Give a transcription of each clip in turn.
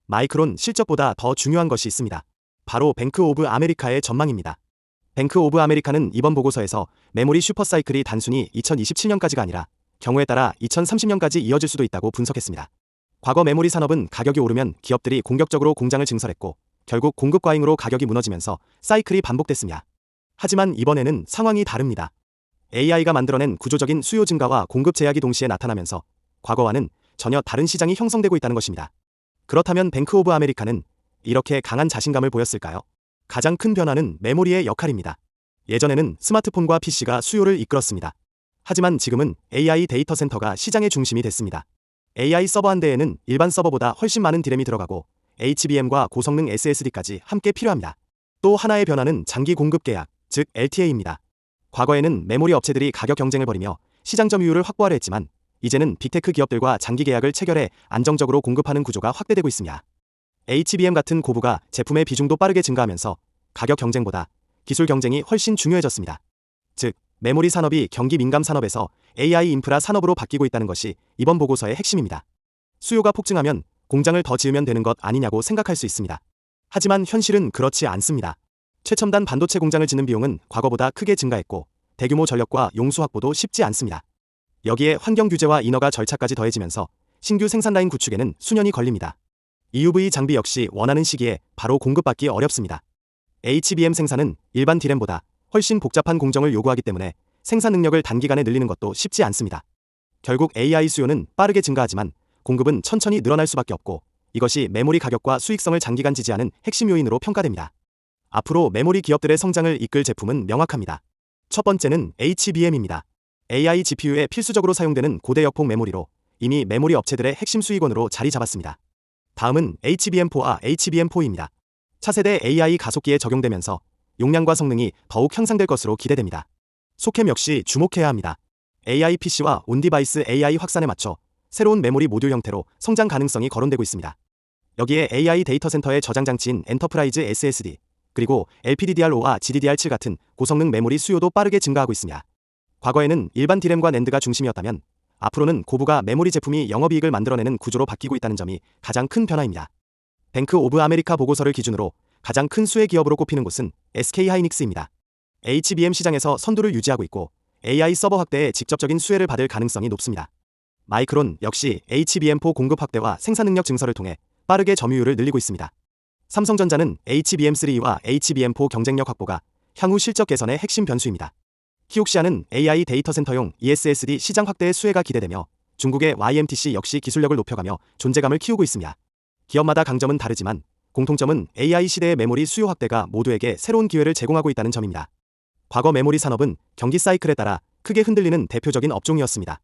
마이크론 실적보다 더 중요한 것이 있습니다. 바로 뱅크 오브 아메리카의 전망입니다. 뱅크 오브 아메리카는 이번 보고서에서 메모리 슈퍼사이클이 단순히 2027년까지가 아니라 경우에 따라 2030년까지 이어질 수도 있다고 분석했습니다. 과거 메모리 산업은 가격이 오르면 기업들이 공격적으로 공장을 증설했고 결국 공급 과잉으로 가격이 무너지면서 사이클이 반복됐습니다. 하지만 이번에는 상황이 다릅니다. AI가 만들어낸 구조적인 수요 증가와 공급 제약이 동시에 나타나면서 과거와는 전혀 다른 시장이 형성되고 있다는 것입니다. 그렇다면 뱅크 오브 아메리카는 이렇게 강한 자신감을 보였을까요? 가장 큰 변화는 메모리의 역할입니다. 예전에는 스마트폰과 PC가 수요를 이끌었습니다. 하지만 지금은 AI 데이터 센터가 시장의 중심이 됐습니다. AI 서버 한 대에는 일반 서버보다 훨씬 많은 디램이 들어가고 HBM과 고성능 SSD까지 함께 필요합니다. 또 하나의 변화는 장기 공급 계약, 즉 LTA입니다. 과거에는 메모리 업체들이 가격 경쟁을 벌이며 시장 점유율을 확보하려 했지만 이제는 빅테크 기업들과 장기 계약을 체결해 안정적으로 공급하는 구조가 확대되고 있습니다. HBM 같은 고부가 제품의 비중도 빠르게 증가하면서 가격 경쟁보다 기술 경쟁이 훨씬 중요해졌습니다. 즉, 메모리 산업이 경기 민감 산업에서 AI 인프라 산업으로 바뀌고 있다는 것이 이번 보고서의 핵심입니다. 수요가 폭증하면 공장을 더 지으면 되는 것 아니냐고 생각할 수 있습니다. 하지만 현실은 그렇지 않습니다. 최첨단 반도체 공장을 짓는 비용은 과거보다 크게 증가했고 대규모 전력과 용수 확보도 쉽지 않습니다. 여기에 환경 규제와 인허가 절차까지 더해지면서 신규 생산 라인 구축에는 수년이 걸립니다. EUV 장비 역시 원하는 시기에 바로 공급받기 어렵습니다. HBM 생산은 일반 디램보다 훨씬 복잡한 공정을 요구하기 때문에 생산 능력을 단기간에 늘리는 것도 쉽지 않습니다. 결국 AI 수요는 빠르게 증가하지만 공급은 천천히 늘어날 수밖에 없고 이것이 메모리 가격과 수익성을 장기간 지지하는 핵심 요인으로 평가됩니다. 앞으로 메모리 기업들의 성장을 이끌 제품은 명확합니다. 첫 번째는 HBM입니다. AI GPU에 필수적으로 사용되는 고대 역폭 메모리로 이미 메모리 업체들의 핵심 수익원으로 자리 잡았습니다. 다음은 HBM4와 HBM4입니다. 차세대 AI 가속기에 적용되면서 용량과 성능이 더욱 향상될 것으로 기대됩니다. 소캠 역시 주목해야 합니다. AI PC와 온디바이스 AI 확산에 맞춰 새로운 메모리 모듈 형태로 성장 가능성이 거론되고 있습니다. 여기에 AI 데이터 센터의 저장 장치인 엔터프라이즈 SSD, 그리고 LPDDR5와 GDDR7 같은 고성능 메모리 수요도 빠르게 증가하고 있습니다. 과거에는 일반 디램과 낸드가 중심이었다면 앞으로는 고부가 메모리 제품이 영업이익을 만들어내는 구조로 바뀌고 있다는 점이 가장 큰 변화입니다. 뱅크 오브 아메리카 보고서를 기준으로 가장 큰 수혜 기업으로 꼽히는 곳은 SK하이닉스입니다. HBM 시장에서 선두를 유지하고 있고 AI 서버 확대에 직접적인 수혜를 받을 가능성이 높습니다. 마이크론 역시 HBM4 공급 확대와 생산 능력 증설을 통해 빠르게 점유율을 늘리고 있습니다. 삼성전자는 HBM3와 HBM4 경쟁력 확보가 향후 실적 개선의 핵심 변수입니다. 키옥시아는 AI 데이터 센터용 ESSD 시장 확대의 수혜가 기대되며 중국의 YMTC 역시 기술력을 높여가며 존재감을 키우고 있습니다. 기업마다 강점은 다르지만 공통점은 AI 시대의 메모리 수요 확대가 모두에게 새로운 기회를 제공하고 있다는 점입니다. 과거 메모리 산업은 경기 사이클에 따라 크게 흔들리는 대표적인 업종이었습니다.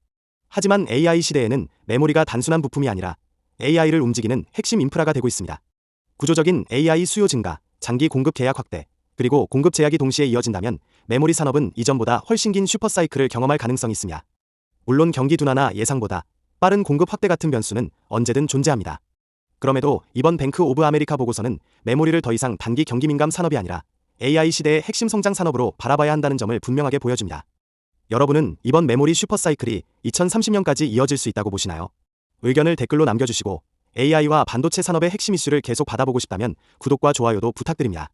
하지만 AI 시대에는 메모리가 단순한 부품이 아니라 AI를 움직이는 핵심 인프라가 되고 있습니다. 구조적인 AI 수요 증가, 장기 공급 계약 확대, 그리고 공급 제약이 동시에 이어진다면 메모리 산업은 이전보다 훨씬 긴 슈퍼사이클을 경험할 가능성이 있습니다. 물론 경기 둔화나 예상보다 빠른 공급 확대 같은 변수는 언제든 존재합니다. 그럼에도 이번 뱅크 오브 아메리카 보고서는 메모리를 더 이상 단기 경기 민감 산업이 아니라 AI 시대의 핵심 성장 산업으로 바라봐야 한다는 점을 분명하게 보여줍니다. 여러분은 이번 메모리 슈퍼사이클이 2030년까지 이어질 수 있다고 보시나요? 의견을 댓글로 남겨주시고 AI와 반도체 산업의 핵심 이슈를 계속 받아보고 싶다면 구독과 좋아요도 부탁드립니다.